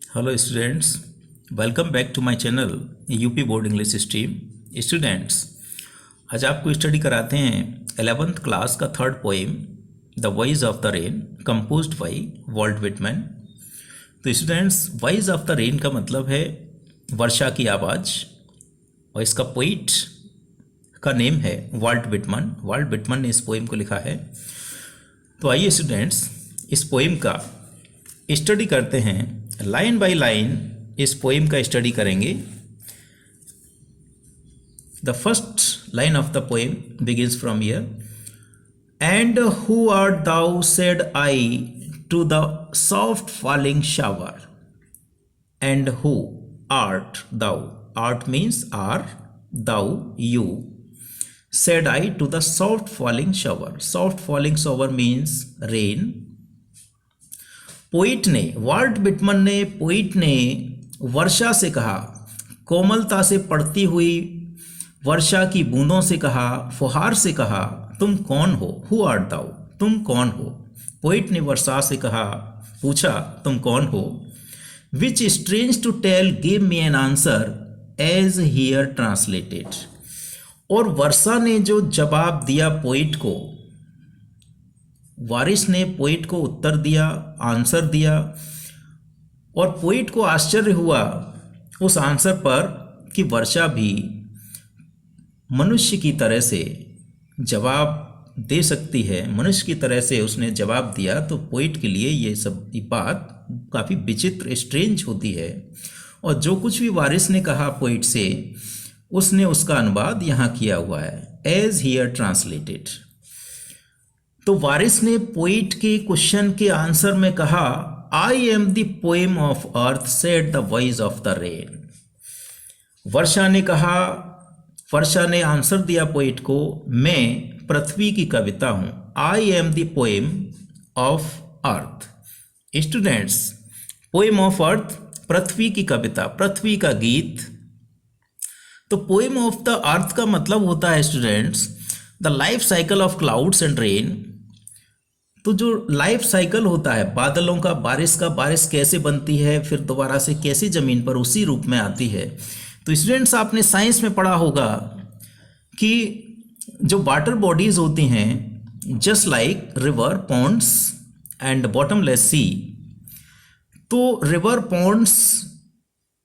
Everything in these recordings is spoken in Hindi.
Hello students, welcome back to my channel UP board English stream. Students, आज आपको स्टडी कराते हैं 11th क्लास का third poem the voice of the rain, composed by Walt Whitman. तो students, voice of the rain का मतलब है वर्षा की आवाज़, और इसका पोइट का नेम है वॉल्ट विटमैन। वॉल्ट विटमैन ने इस पोएम को लिखा है। तो आइए स्टूडेंट्स, इस पोएम का स्टडी करते हैं। लाइन बाय लाइन इस पोएम का स्टडी करेंगे। The first line of the poem begins from here. And who art thou, said I to the soft falling shower. And who art thou, art means are, thou you, said I to the soft falling shower. Soft falling shower means rain. Poet ने, वॉल्ट विटमैन ने, पोइट ने वर्षा से कहा, कोमलता से पड़ती हुई वर्षा की बूंदों से कहा, फुहार से कहा, तुम कौन हो? हु आर्ट दाउ, तुम कौन हो? पोइट ने वर्षा से कहा, पूछा, तुम कौन हो? Which strange to tell, give me an answer as here translated. और वर्षा ने जो जवाब दिया पोइट को, वारिस ने पोइट को उत्तर दिया, आंसर दिया, और पोइट को आश्चर्य हुआ उस आंसर पर कि वर्षा भी मनुष्य की तरह से जवाब दे सकती है। मनुष्य की तरह से उसने जवाब दिया। तो पोइट के लिए ये सब बात काफ़ी विचित्र, स्ट्रेंज होती है। और जो कुछ भी वारिस ने कहा पोइट से, उसने उसका अनुवाद यहाँ किया हुआ है, एज हियर ट्रांसलेटेड। तो वारिस ने पोइट के क्वेश्चन के आंसर में कहा, I am the poem of earth, said the voice of the rain. वर्षा ने कहा, वर्षा ने आंसर दिया पोइट को, मैं पृथ्वी की कविता हूं। I am the poem of earth. Students, poem of earth, पृथ्वी की कविता, पृथ्वी का गीत। तो पोएम ऑफ द अर्थ का मतलब होता है students, the life cycle of clouds and rain. तो जो लाइफ साइकिल होता है बादलों का, बारिश का, बारिश कैसे बनती है, फिर दोबारा से कैसे ज़मीन पर उसी रूप में आती है। तो स्टूडेंट्स, आपने साइंस में पढ़ा होगा कि जो वाटर बॉडीज होती हैं, just like river, ponds and bottomless sea. तो रिवर, पॉन्ड्स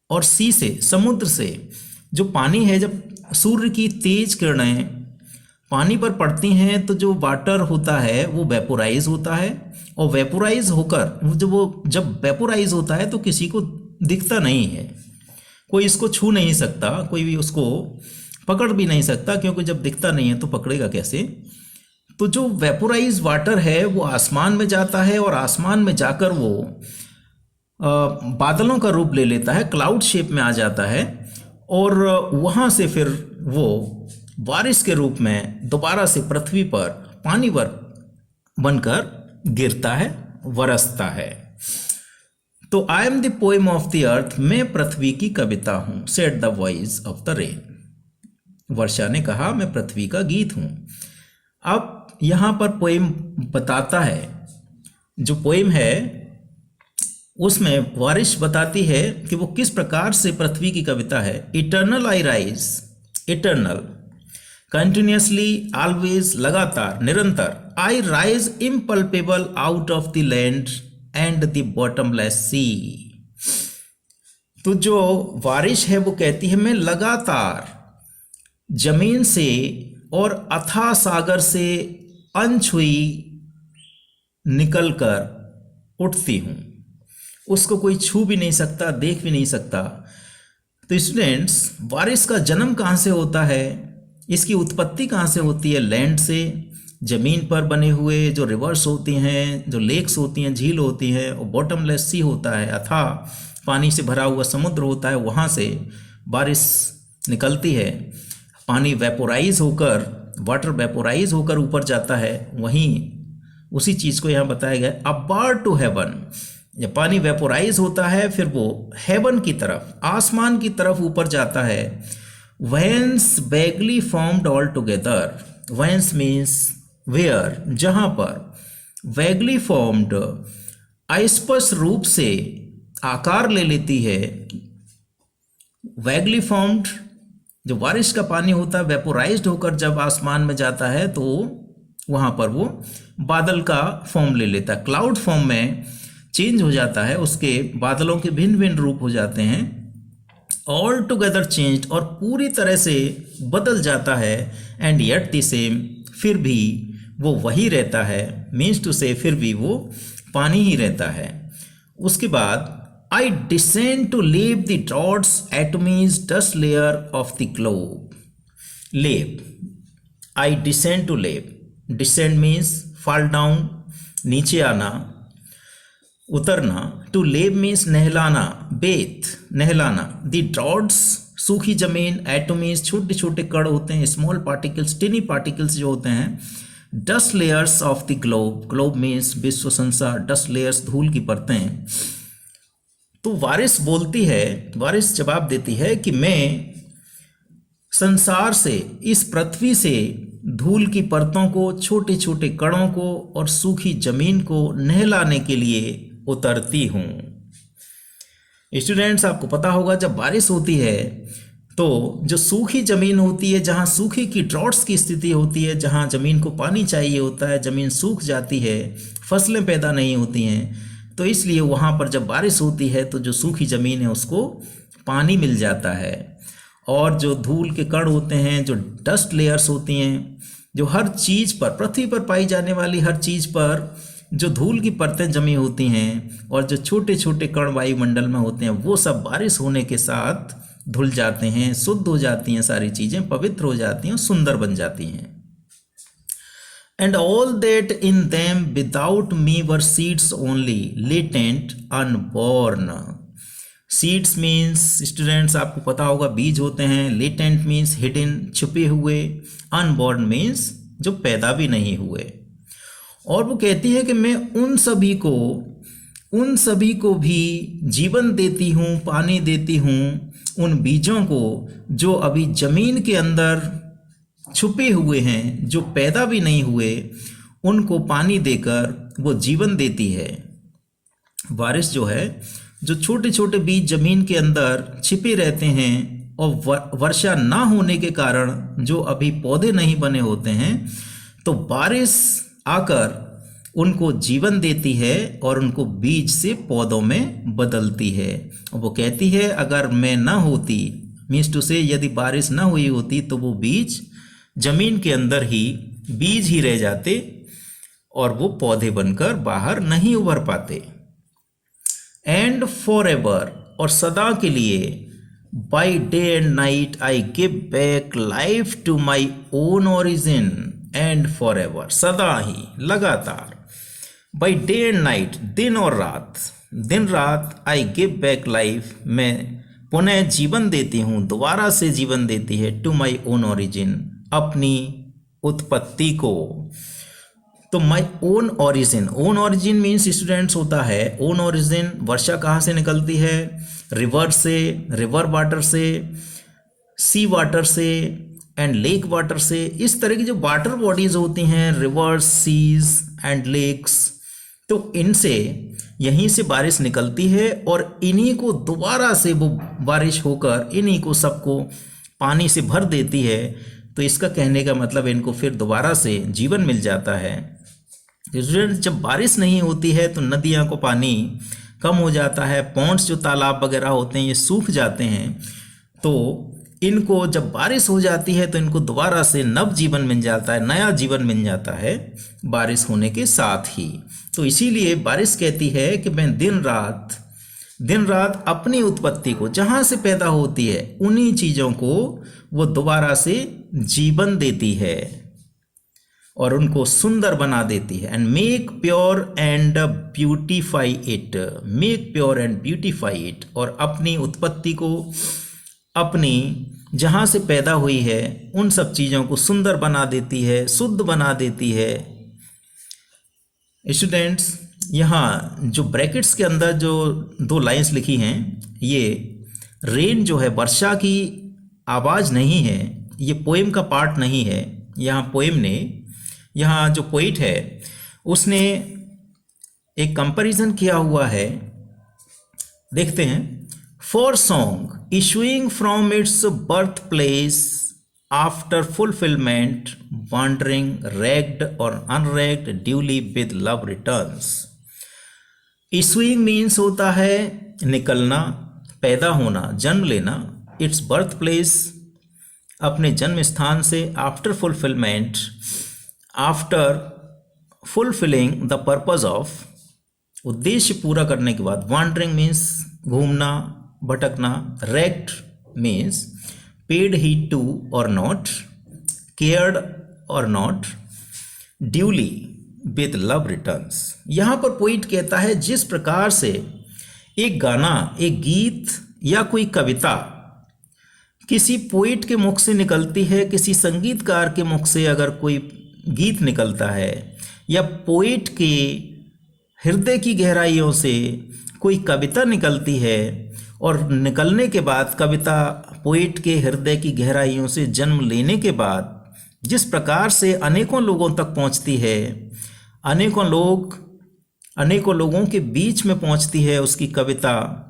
और सी से, समुद्र से जो पानी है, जब सूर्य की तेज किरणें पानी पर पड़ती हैं तो जो वाटर होता है वो वेपोराइज होता है, और वेपोराइज होकर जब वेपोराइज होता है तो किसी को दिखता नहीं है, कोई इसको छू नहीं सकता, कोई भी उसको पकड़ भी नहीं सकता, क्योंकि जब दिखता नहीं है तो पकड़ेगा कैसे। तो जो वेपोराइज वाटर है वो आसमान में जाता है, और आसमान में जाकर वो बादलों का रूप ले लेता है, क्लाउड शेप में आ जाता है, और वहाँ से फिर वो बारिश के रूप में दोबारा से पृथ्वी पर पानी बनकर गिरता है, बरसता है। तो I am the poem of the earth, मैं पृथ्वी की कविता हूँ, said the voice of the rain. वर्षा ने कहा, मैं पृथ्वी का गीत हूँ। अब यहाँ पर पोएम बताता है, जो पोएम है उसमें वारिश बताती है कि वो किस प्रकार से पृथ्वी की कविता है। Eternal I rise, eternal, continuously, always, लगातार, निरंतर। I rise impalpable out of the land and the bottomless sea. तो जो वारिश है वो कहती है, मैं लगातार जमीन से और अथाह सागर से अनछुई निकलकर उठती हूँ। उसको कोई छू भी नहीं सकता, देख भी नहीं सकता। तो स्टूडेंट्स, बारिश का जन्म कहाँ से होता है, इसकी उत्पत्ति कहाँ से होती है? लैंड से, ज़मीन पर बने हुए जो रिवर्स होती हैं, जो लेक्स होती हैं, झील होती है, और बॉटमलेस सी होता है, अथाह पानी से भरा हुआ समुद्र होता है, वहाँ से बारिश निकलती है। पानी वेपोराइज होकर, वाटर वेपोराइज होकर ऊपर जाता है। वहीं उसी चीज़ को यहाँ बताया गया, अपवार्ड टू हेवन। जब पानी वेपोराइज होता है फिर वो हेवन की तरफ, आसमान की तरफ ऊपर जाता है। Whence vaguely formed all together, whence means where, जहाँ पर, वैगली फॉर्म्ड अस्पष्ट रूप से आकार ले लेती है, वैगली फॉर्म्ड, जो बारिश का पानी होता है वेपोराइज्ड होकर जब आसमान में जाता है तो वहाँ पर वो बादल का फॉर्म ले लेता है, क्लाउड फॉर्म में चेंज हो जाता है, उसके बादलों के भिन्न भिन्न रूप हो जाते हैं, ऑल टुगेदर चेंज्ड, और पूरी तरह से बदल जाता है, एंड येट द सेम, फिर भी वो वही रहता है, मीन्स टू से फिर भी वो पानी ही रहता है। उसके बाद I descend to leave the dot's atomies dust layer of the globe. Leave. I descend to leave. Descend means fall down, नीचे आना, उतरना. To leave means नहलाना, bathe, नहलाना. The dots, सूखी जमीन, atomies, छोटे छोटे कण होते हैं, small particles, tiny particles जो होते हैं, dust layers of the globe. Globe means विश्व संसार, dust layers धूल की परतें. तो वारिस बोलती है, वारिस जवाब देती है कि मैं संसार से, इस पृथ्वी से धूल की परतों को, छोटे छोटे कणों को और सूखी जमीन को नहलाने के लिए उतरती हूँ। स्टूडेंट्स, आपको पता होगा जब बारिश होती है तो जो सूखी ज़मीन होती है, जहाँ सूखे की ड्रॉट्स की स्थिति होती है, जहाँ ज़मीन को पानी चाहिए होता है, ज़मीन सूख जाती है, फसलें पैदा नहीं होती हैं, तो इसलिए वहाँ पर जब बारिश होती है तो जो सूखी ज़मीन है उसको पानी मिल जाता है, और जो धूल के कण होते हैं, जो डस्ट लेयर्स होती हैं, जो हर चीज़ पर, पृथ्वी पर पाई जाने वाली हर चीज़ पर जो धूल की परतें जमी होती हैं और जो छोटे छोटे कण वायुमंडल में होते हैं, वो सब बारिश होने के साथ धुल जाते हैं, शुद्ध हो जाती हैं, सारी चीज़ें पवित्र हो जाती हैं और सुंदर बन जाती हैं। And all that in them without me were seeds only, latent, unborn. Seeds means, students आपको पता होगा, बीज होते हैं, latent means hidden, छुपे हुए, unborn means जो पैदा भी नहीं हुए। और वो कहती है कि मैं उन सभी को भी जीवन देती हूँ, पानी देती हूँ, उन बीजों को जो अभी जमीन के अंदर छुपे हुए हैं, जो पैदा भी नहीं हुए, उनको पानी देकर वो जीवन देती है। बारिश जो है, जो छोटे छोटे बीज जमीन के अंदर छिपे रहते हैं और वर्षा ना होने के कारण जो अभी पौधे नहीं बने होते हैं, तो बारिश आकर उनको जीवन देती है और उनको बीज से पौधों में बदलती है। और वो कहती है अगर मैं ना होती, मीन्स टू से यदि बारिश ना हुई होती तो वो बीज जमीन के अंदर ही बीज ही रह जाते और वो पौधे बनकर बाहर नहीं उभर पाते। एंड फॉर एवर, और सदा के लिए, by day and night I give back life to my own origin. And forever, सदा ही, लगातार, बाई डे एंड नाइट, दिन और रात, दिन रात, आई गिव बैक लाइफ, मैं पुनः जीवन देती हूँ, दोबारा से जीवन देती है, टू माई ओन ओरिजिन, अपनी उत्पत्ति को। तो माई ओन ओरिजिन मीन्स स्टूडेंट्स होता है, ओन ओरिजिन, वर्षा कहाँ से निकलती है? रिवर से, रिवर वाटर से, सी वाटर से एंड लेक वाटर से। इस तरह की जो वाटर बॉडीज होती हैं, रिवर्स, सीज एंड लेक्स, तो इनसे, यहीं से बारिश निकलती है और इन्हीं को दोबारा से वो बारिश होकर इन्हीं को सबको पानी से भर देती है। तो इसका कहने का मतलब इनको फिर दोबारा से जीवन मिल जाता है। जब बारिश नहीं होती है तो नदियाँ को पानी कम हो जाता है, पॉन्ड्स जो तालाब वगैरह होते हैं ये सूख जाते हैं, तो इनको जब बारिश हो जाती है तो इनको दोबारा से नव जीवन मिल जाता है, नया जीवन मिल जाता है बारिश होने के साथ ही। तो इसीलिए बारिश कहती है कि मैं दिन रात अपनी उत्पत्ति को, जहाँ से पैदा होती है उन्हीं चीज़ों को वो दोबारा से जीवन देती है और उनको सुंदर बना देती है। And make pure and beautify it, make pure and beautify it, और अपनी उत्पत्ति को, अपनी जहाँ से पैदा हुई है उन सब चीज़ों को सुंदर बना देती है, शुद्ध बना देती है। स्टूडेंट्स, यहाँ जो ब्रैकेट्स के अंदर जो दो लाइंस लिखी हैं, ये रेन जो है, वर्षा की आवाज़ नहीं है, ये पोएम का पार्ट नहीं है। यहाँ पोएम ने, यहाँ जो पोइट है उसने एक कंपैरिजन किया हुआ है देखते हैं। For song issuing from its birth place after fulfilment wandering reck'd or unreck'd duly with love returns. Issuing means होता है निकलना, पैदा होना, जन्म लेना। इट्स बर्थ प्लेस अपने जन्म स्थान से, after fulfilment after fulfilling the purpose of उद्देश्य पूरा करने के बाद। वॉन्डरिंग मीन्स घूमना, भटकना। Recked means paid heed to or not, cared or not, duly with love returns. यहाँ पर पोइट कहता है जिस प्रकार से एक गाना, एक गीत या कोई कविता किसी पोइट के मुख से निकलती है, किसी संगीतकार के मुख से अगर कोई गीत निकलता है, या पोइट के हृदय की गहराइयों से कोई कविता निकलती है, और निकलने के बाद कविता पोइट के हृदय की गहराइयों से जन्म लेने के बाद जिस प्रकार से अनेकों लोगों तक पहुंचती है, अनेकों लोगों के बीच में पहुंचती है उसकी कविता,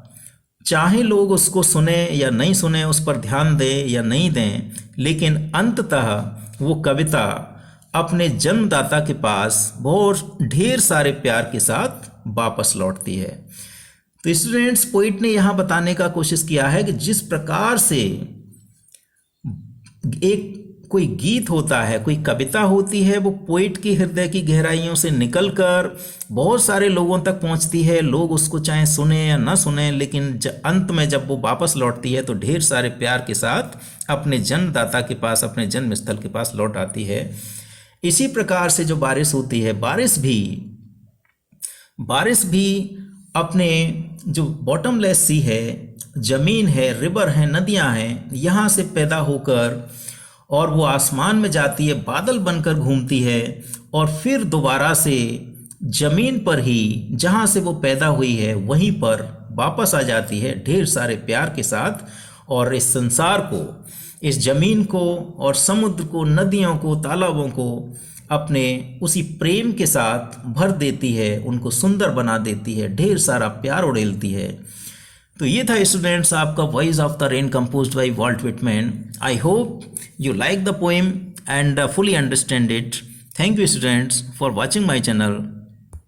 चाहे लोग उसको सुने या नहीं सुने, उस पर ध्यान दें या नहीं दें, लेकिन अंततः वो कविता अपने जन्मदाता के पास बहुत ढेर सारे प्यार के साथ वापस लौटती है। तो स्टूडेंट्स, पोइट ने यहाँ बताने का कोशिश किया है कि जिस प्रकार से एक कोई गीत होता है, कोई कविता होती है, वो पोइट की हृदय की गहराइयों से निकलकर बहुत सारे लोगों तक पहुंचती है। लोग उसको चाहे सुने या ना सुने, लेकिन अंत में जब वो वापस लौटती है तो ढेर सारे प्यार के साथ अपने जन्मदाता के पास, अपने जन्म स्थल के पास लौट आती है। इसी प्रकार से जो बारिश होती है, बारिश भी अपने जो बॉटमलेस सी है, ज़मीन है, रिवर है, नदियां हैं, यहाँ से पैदा होकर और वो आसमान में जाती है, बादल बनकर घूमती है, और फिर दोबारा से ज़मीन पर ही जहाँ से वो पैदा हुई है वहीं पर वापस आ जाती है ढेर सारे प्यार के साथ, और इस संसार को, इस ज़मीन को और समुद्र को, नदियों को, तालाबों को अपने उसी प्रेम के साथ भर देती है, उनको सुंदर बना देती है, ढेर सारा प्यार उड़ेलती है। तो ये था स्टूडेंट्स आपका voice of the rain composed by Walt Whitman. I hope you like the poem and fully understand it. Thank you students for watching my channel.